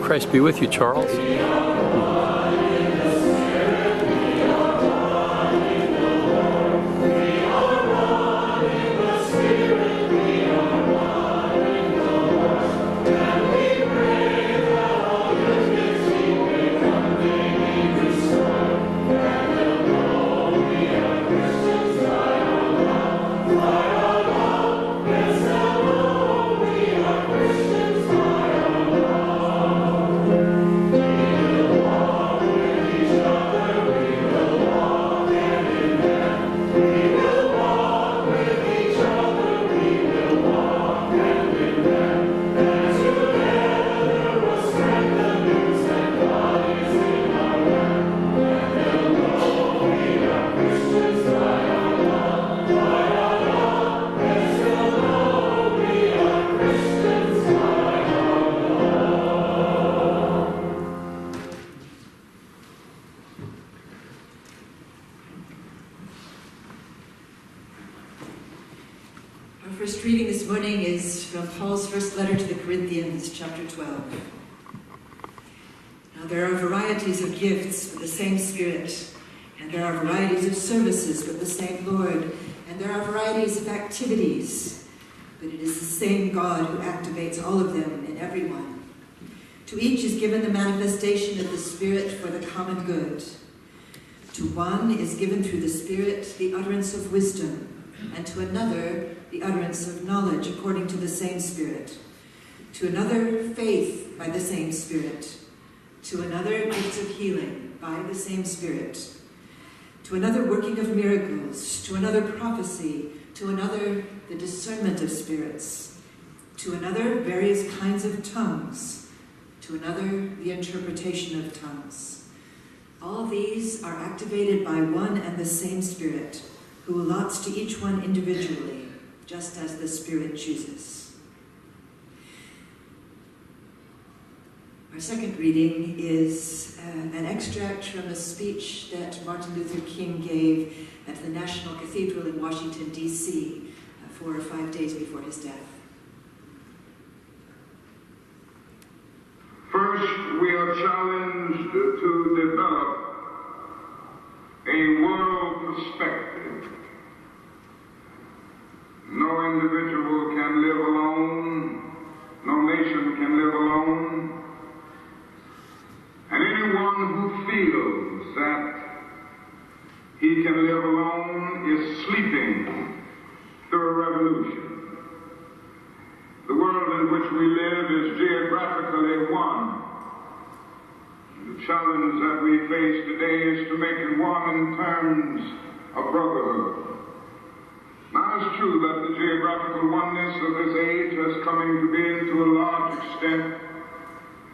Christ be with you, Charles. Paul's first letter to the Corinthians, chapter 12. Now there are varieties of gifts with the same Spirit, and there are varieties of services with the same Lord, and there are varieties of activities, but it is the same God who activates all of them in everyone. To each is given the manifestation of the Spirit for the common good. To one is given through the Spirit the utterance of wisdom, and to another the utterance of knowledge according to the same Spirit. To another, faith by the same Spirit. To another, gifts of healing by the same Spirit. To another, working of miracles. To another, prophecy. To another, the discernment of spirits. To another, various kinds of tongues. To another, the interpretation of tongues. All these are activated by one and the same Spirit, who allots to each one individually, just as the Spirit chooses. Our second reading is an extract from a speech that Martin Luther King gave at the National Cathedral in Washington, D.C., 4 or 5 days before his death. First, we are challenged to develop a world perspective. No individual can live alone. No nation can live alone. And anyone who feels that he can live alone is sleeping through a revolution. The world in which we live is geographically one. The challenge that we face today is to make it one in terms of brotherhood. Now, it's true that the geographical oneness of this age has come into being to a large extent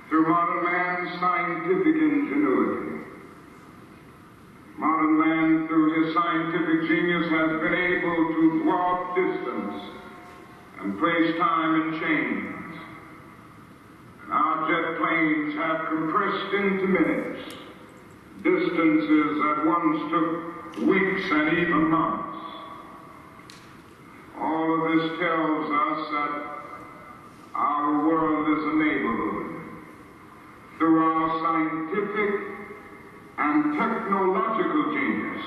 through modern man's scientific ingenuity. Modern man, through his scientific genius, has been able to dwarf distance and place time in chains. And our jet planes have compressed into minutes distances that once took weeks and even months. All of this tells us that our world is a neighborhood. Through our scientific and technological genius,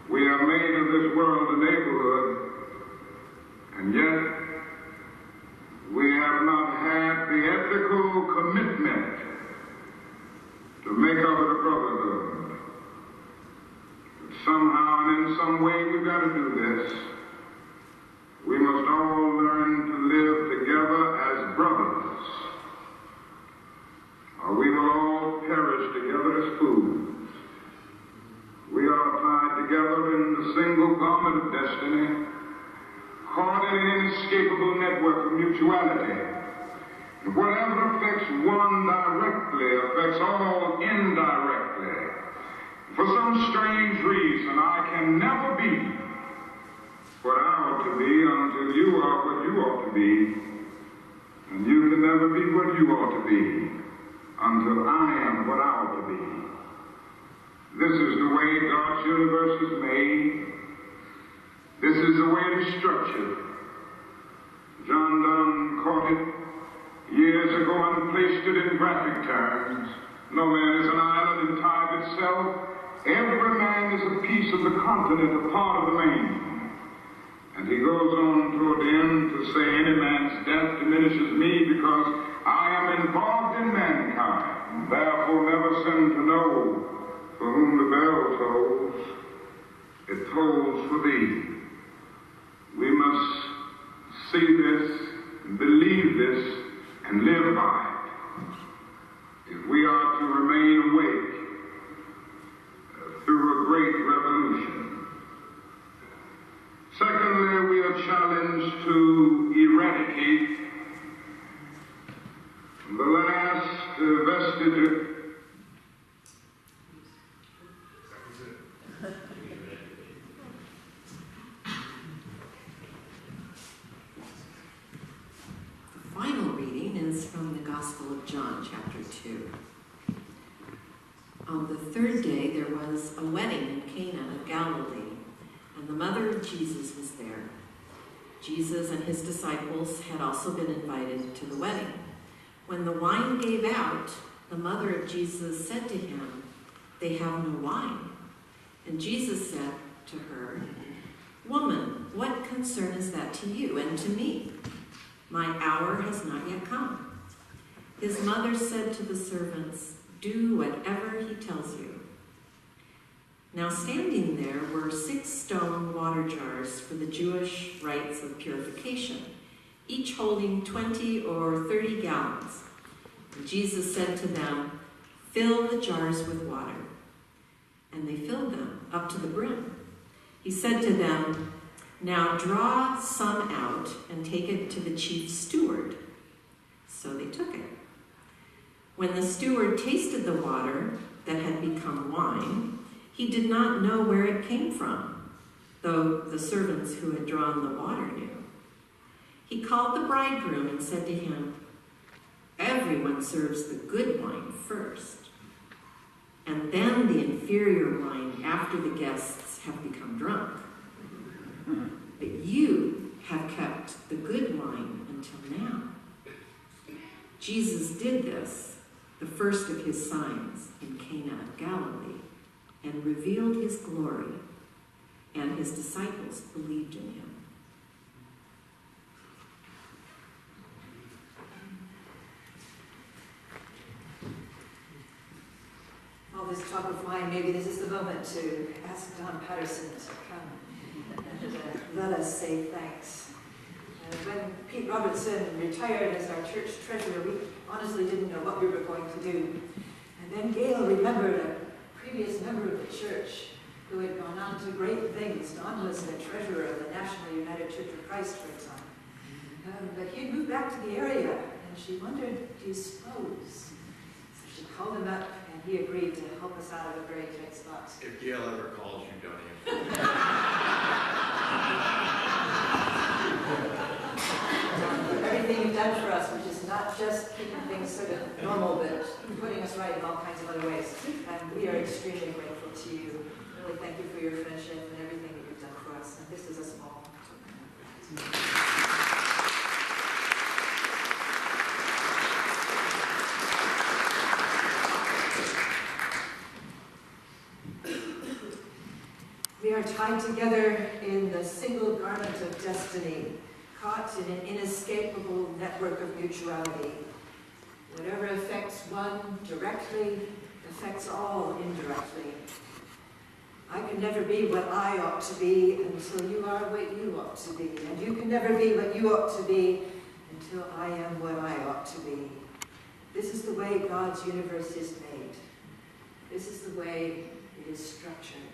we have made of this world a neighborhood, and yet we have not had the ethical commitment to make of it a brotherhood. But somehow and in some way we've got to do this. We must all learn to live together as brothers, or we will all perish together as fools. We are tied together in the single garment of destiny, caught in an inescapable network of mutuality. And whatever affects one directly affects all indirectly. For some strange reason, I can never be what I ought to be until you are what you ought to be. And you can never be what you ought to be until I am what I ought to be. This is the way God's universe is made. This is the way it is structured. John Donne caught it. years ago and placed it in graphic terms. No man is an island in time itself. Every man is a piece of the continent, a part of the main. And he goes on toward the end to say, any man's death diminishes me because I am involved in mankind. Therefore never send to know for whom the bell tolls. It tolls for thee. We must see this, believe this, and live by it. If we are to remain awake through a great revolution. Secondly, we are challenged to eradicate the last vestige. The final reading is from the Gospel of John, chapter 2. On the third day there was a wedding in Cana of Galilee, and the mother of Jesus was there. Jesus and his disciples had also been invited to the wedding. When the wine gave out, the mother of Jesus said to him, "They have no wine." And Jesus said to her, "Woman, what concern is that to you and to me? My hour has not yet come." His mother said to the servants, "Do whatever he tells you." Now standing there were 6 stone water jars for the Jewish rites of purification, each holding 20 or 30 gallons. And Jesus said to them, "Fill the jars with water." And they filled them up to the brim. He said to them, "Now draw some out and take it to the chief steward." So they took it. When the steward tasted the water that had become wine, he did not know where it came from, though the servants who had drawn the water knew. He called the bridegroom and said to him, "Everyone serves the good wine first, and then the inferior wine after the guests have become drunk. But you have kept the good wine until now." Jesus did this, the first of his signs in Cana of Galilee, and revealed his glory, and his disciples believed in him. All this talk of wine, maybe this is the moment to ask Don Patterson to come and let us say thanks. When Pete Robertson retired as our church treasurer, we honestly didn't know what we were going to do. And then Gail remembered a previous member of the church who had gone on to great things. Don was the treasurer of the National United Church of Christ for a time. But he had moved back to the area, and she wondered, "Do you suppose?" So she called him up, and he agreed to help us out of a very tight spot. If Gail ever calls you, don't answer. Everything you've done for us, which is not just keeping things sort of normal, but putting us right in all kinds of other ways. And we are extremely grateful to you. Really thank you for your friendship and everything that you've done for us. And this is a small. We are tied together in the single garment of destiny, caught in an inescapable network of mutuality. Whatever affects one directly affects all indirectly. I can never be what I ought to be until you are what you ought to be. And you can never be what you ought to be until I am what I ought to be. This is the way God's universe is made. This is the way it is structured.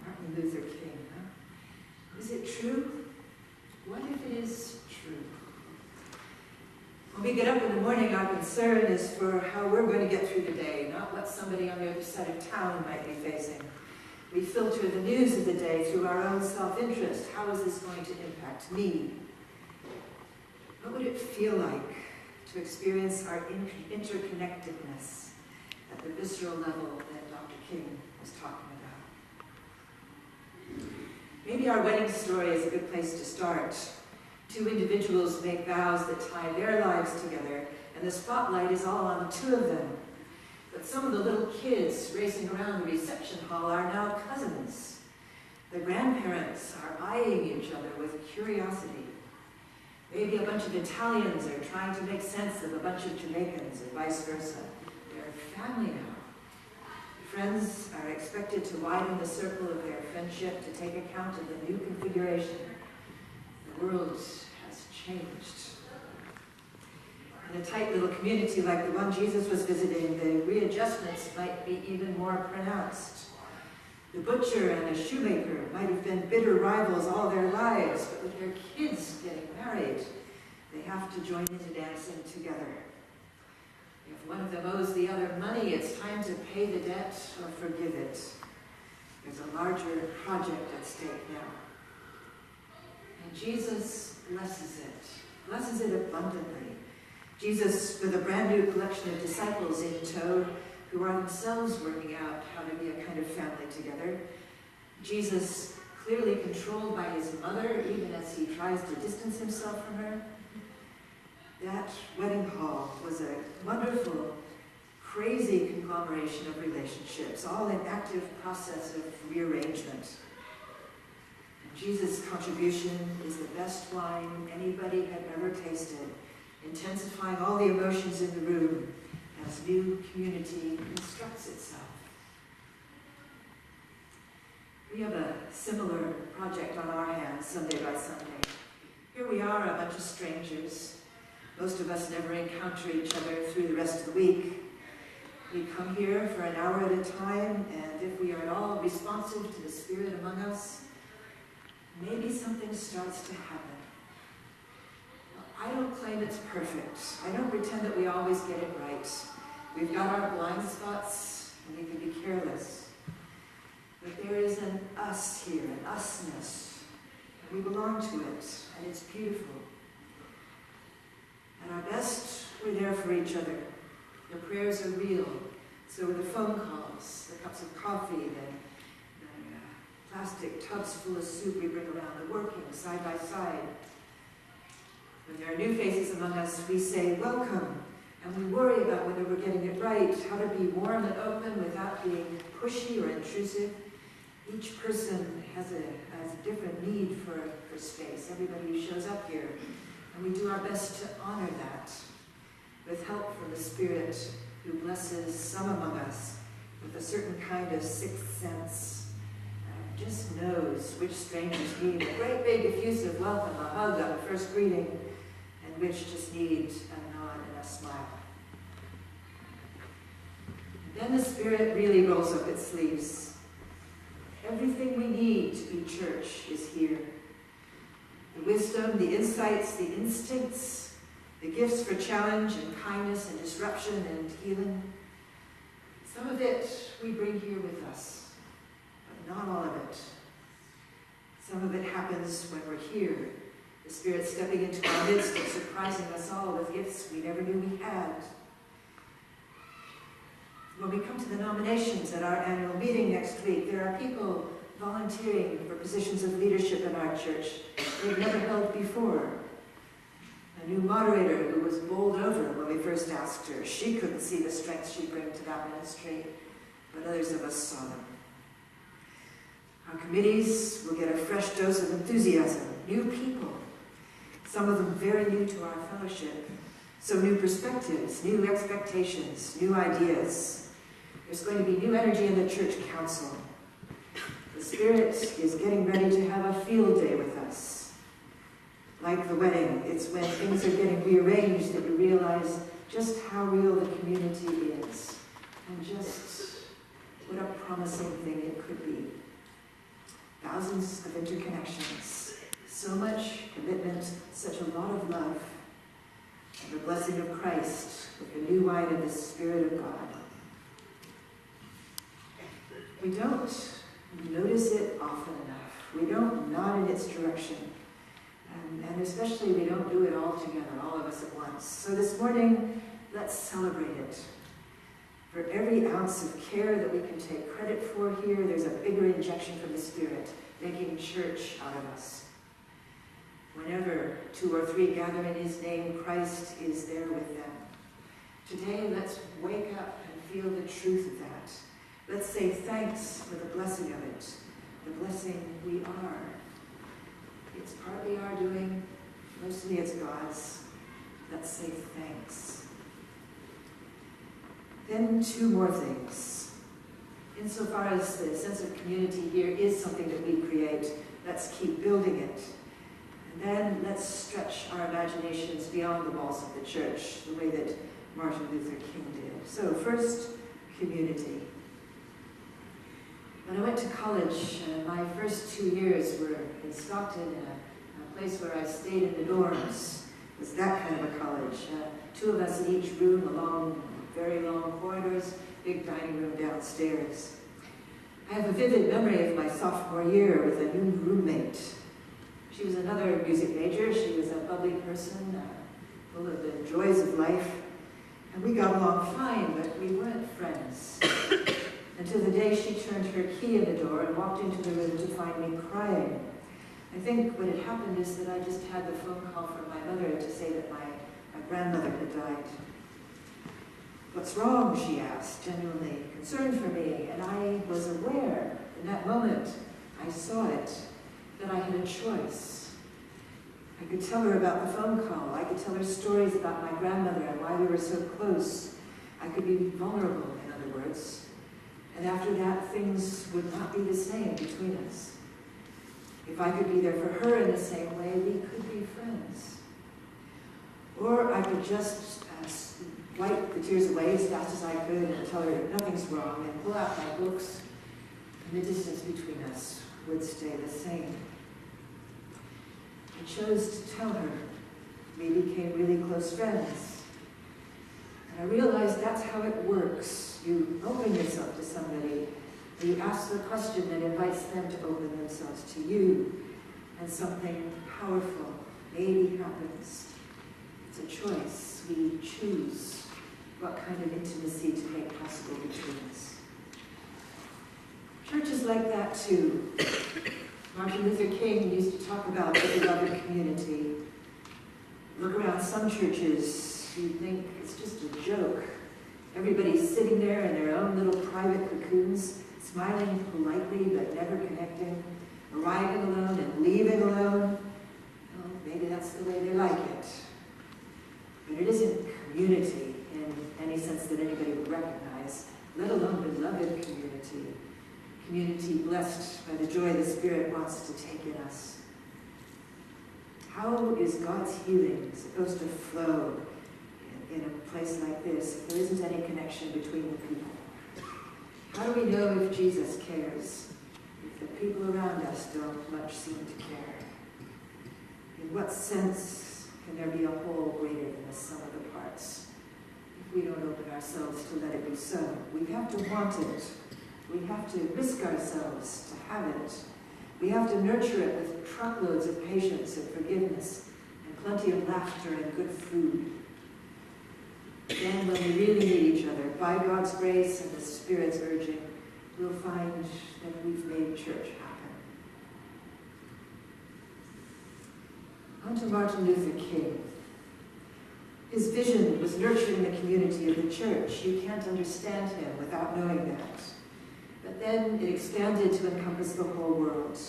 Martin Luther King, huh? Is it true? What if it is true? When we get up in the morning, our concern is for how we're going to get through the day, not what somebody on the other side of town might be facing. We filter the news of the day through our own self-interest. How is this going to impact me? What would it feel like to experience our interconnectedness at the visceral level that Dr. King was talking about? Maybe our wedding story is a good place to start. Two individuals make vows that tie their lives together, and the spotlight is all on two of them. But some of the little kids racing around the reception hall are now cousins. The grandparents are eyeing each other with curiosity. Maybe a bunch of Italians are trying to make sense of a bunch of Jamaicans, or vice versa. They're family now. Friends are expected to widen the circle of their friendship to take account of the new configuration. The world has changed. In a tight little community like the one Jesus was visiting, the readjustments might be even more pronounced. The butcher and the shoemaker might have been bitter rivals all their lives, but with their kids getting married, they have to join into dancing together. If one of them owes the other money, it's time to pay the debt or forgive it. There's a larger project at stake now. And Jesus blesses it abundantly. Jesus, with a brand new collection of disciples in tow, who are themselves working out how to be a kind of family together. Jesus, clearly controlled by his mother, even as he tries to distance himself from her. That wedding hall was a wonderful, crazy conglomeration of relationships, all in active process of rearrangement. And Jesus' contribution is the best wine anybody had ever tasted, intensifying all the emotions in the room as new community constructs itself. We have a similar project on our hands, Sunday by Sunday. Here we are, a bunch of strangers. Most of us never encounter each other through the rest of the week. We come here for an hour at a time, and if we are at all responsive to the Spirit among us, maybe something starts to happen. I don't claim it's perfect. I don't pretend that we always get it right. We've got our blind spots, and we can be careless. But there is an us here, an usness. And we belong to it, and it's beautiful. At our best, we're there for each other. The prayers are real. So are the phone calls, the cups of coffee, the plastic tubs full of soup we bring around, the working side by side. When there are new faces among us, we say, welcome, and we worry about whether we're getting it right, how to be warm and open without being pushy or intrusive. Each person has a different need for space, everybody who shows up here, and we do our best to honor that with help from the Spirit who blesses some among us with a certain kind of sixth sense. Just knows which strangers need a great big effusive welcome, a hug on the first greeting, and which just need a nod and a smile. And then the Spirit really rolls up its sleeves. Everything we need to be church is here. The wisdom, the insights, the instincts, the gifts for challenge and kindness and disruption and healing. Some of it we bring here with us, but not all of it. Some of it happens when we're here, the Spirit stepping into our midst and surprising us all with gifts we never knew we had. When we come to the nominations at our annual meeting next week, there are people volunteering for positions of leadership in our church they've never held before. A new moderator who was bowled over when we first asked her. She couldn't see the strength she'd bring to that ministry, but others of us saw them. Our committees will get a fresh dose of enthusiasm, new people, some of them very new to our fellowship. So new perspectives, new expectations, new ideas. There's going to be new energy in the church council. The Spirit is getting ready to have a field day with us. Like the wedding, it's when things are getting rearranged that you realize just how real the community is and just what a promising thing it could be. Thousands of interconnections, so much commitment, such a lot of love, and the blessing of Christ with the new wine of the Spirit of God. We don't notice it often enough. We don't nod in its direction. And especially we don't do it all together, all of us at once. So this morning, let's celebrate it. For every ounce of care that we can take credit for here, there's a bigger injection from the Spirit, making church out of us. Whenever 2 or 3 gather in his name, Christ is there with them. Today, let's wake up and feel the truth of that. Let's say thanks for the blessing of it, the blessing we are. It's partly our doing, mostly it's God's. Let's say thanks. Then 2 more things. Insofar as the sense of community here is something that we create, let's keep building it. And then let's stretch our imaginations beyond the walls of the church, the way that Martin Luther King did. So first, community. When I went to college, my first 2 years were in Stockton, in a place where I stayed in the dorms. It was that kind of a college. 2 of us in each room, along very long corridors, big dining room downstairs. I have a vivid memory of my sophomore year with a new roommate. She was another music major. She was a bubbly person, full of the joys of life. And we got along fine, but we weren't friends. Until the day she turned her key in the door and walked into the room to find me crying. I think what had happened is that I just had the phone call from my mother to say that my grandmother had died. "What's wrong?" she asked, genuinely concerned for me. And I was aware, in that moment, I saw it, that I had a choice. I could tell her about the phone call. I could tell her stories about my grandmother and why we were so close. I could be vulnerable, in other words. And after that, things would not be the same between us. If I could be there for her in the same way, we could be friends. Or I could just wipe the tears away as fast as I could and tell her that nothing's wrong and pull out my books, and the distance between us would stay the same. I chose to tell her. We became really close friends. And I realized that's how it works. You open yourself to somebody, and you ask the question that invites them to open themselves to you, and something powerful maybe happens. It's a choice. We choose what kind of intimacy to make possible between us. Church is like that too. Martin Luther King used to talk about the beloved community. Look around some churches, you think it's just a joke. Everybody's sitting there in their own little private cocoons, smiling politely but never connecting, arriving alone and leaving alone. Well, maybe that's the way they like it. But it isn't community in any sense that anybody would recognize, let alone beloved community. Community blessed by the joy the Spirit wants to take in us. How is God's healing supposed to flow in a place like this if there isn't any connection between the people? How do we know if Jesus cares, if the people around us don't much seem to care? In what sense can there be a whole greater than the sum of the parts if we don't open ourselves to let it be so? We have to want it. We have to risk ourselves to have it. We have to nurture it with truckloads of patience and forgiveness and plenty of laughter and good food. Then when we really need each other, by God's grace and the Spirit's urging, we'll find that we've made church happen. On to Martin Luther King. His vision was nurturing the community of the church. You can't understand him without knowing that. But then it expanded to encompass the whole world.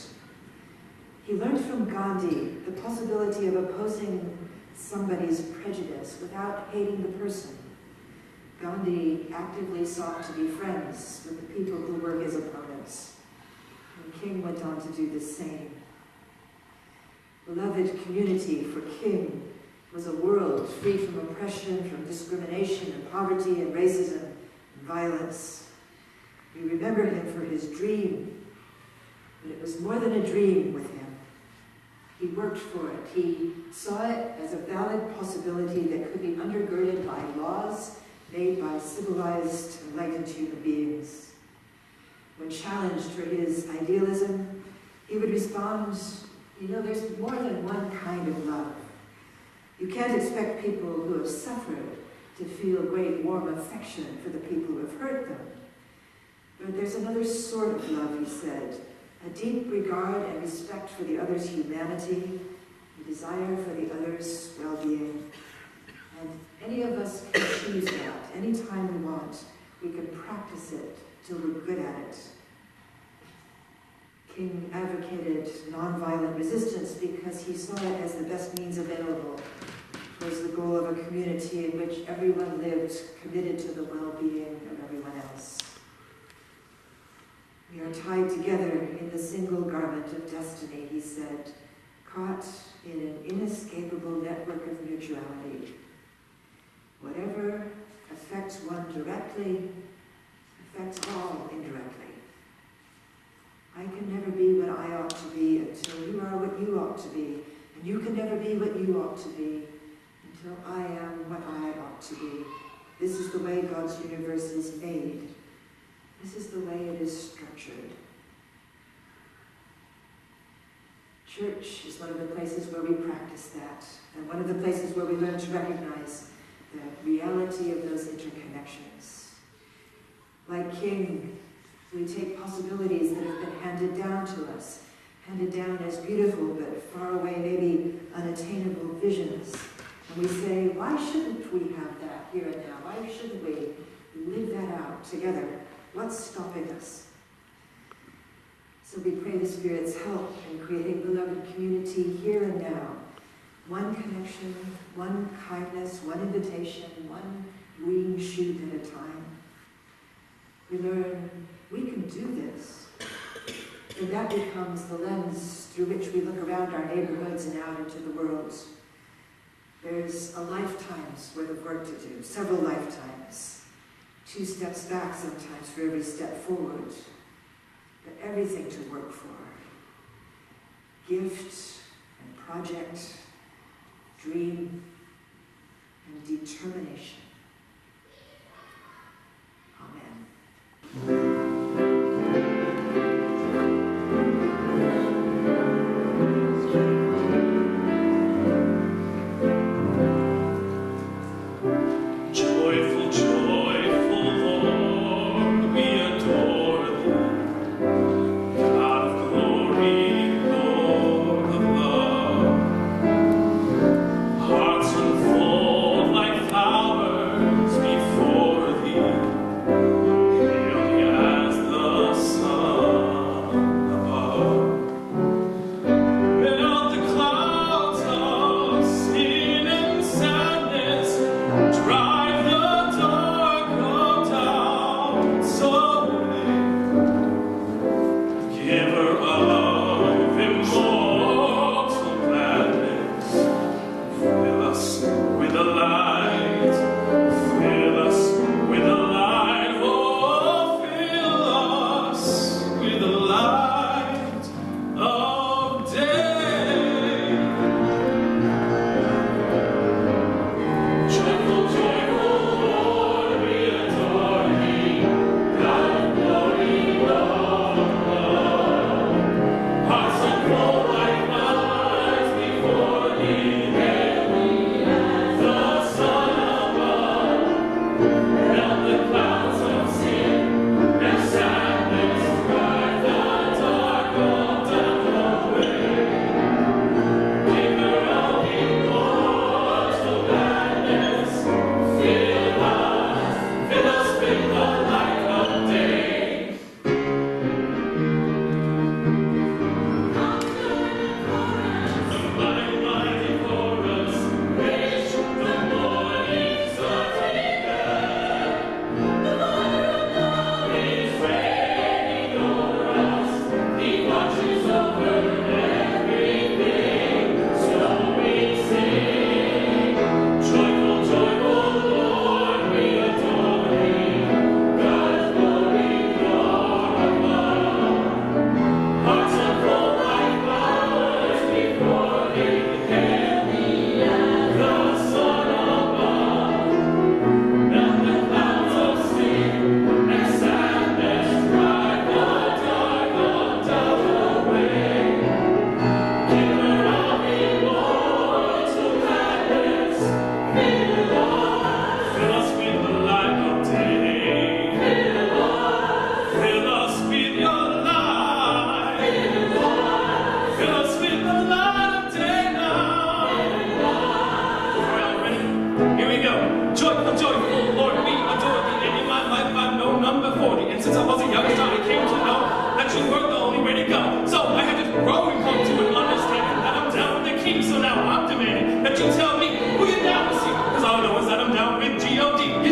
He learned from Gandhi the possibility of opposing somebody's prejudice without hating the person. Gandhi actively sought to be friends with the people who were his opponents. And King went on to do the same. Beloved community for King was a world free from oppression, from discrimination and poverty and racism and violence. We remember him for his dream, but it was more than a dream with him. He worked for it. He saw it as a valid possibility that could be undergirded by laws made by civilized, enlightened human beings. When challenged for his idealism, he would respond, there's more than one kind of love. You can't expect people who have suffered to feel great warm affection for the people who have hurt them. But there's another sort of love, he said, a deep regard and respect for the other's humanity, a desire for the other's well-being. And any of us can choose that. Anytime we want, we can practice it till we're good at it. King advocated nonviolent resistance because he saw it as the best means available towards the goal of a community in which everyone lived committed to the well-being of everyone else. We are tied together in the single garment of destiny, he said, caught in an inescapable network of mutuality. Whatever affects one directly affects all indirectly. I can never be what I ought to be until you are what you ought to be, and you can never be what you ought to be until I am what I ought to be. This is the way God's universe is made. This is the way it is structured. Church is one of the places where we practice that, and one of the places where we learn to recognize the reality of those interconnections. Like King, we take possibilities that have been handed down to us, handed down as beautiful but far away, maybe unattainable visions. And we say, why shouldn't we have that here and now? Why shouldn't we live that out together? What's stopping us? So we pray the Spirit's help in creating beloved community here and now. One connection, one kindness, one invitation, one green shoot at a time. We learn we can do this. And that becomes the lens through which we look around our neighborhoods and out into the world. There's a lifetime's worth of work to do, several lifetimes. 2 steps back sometimes for every step forward, but everything to work for. Gift and project, dream and determination. Amen. Hearts unfold like flowers. commanded that you tell me who you're down with, because all I know is that I'm down with G.O.D.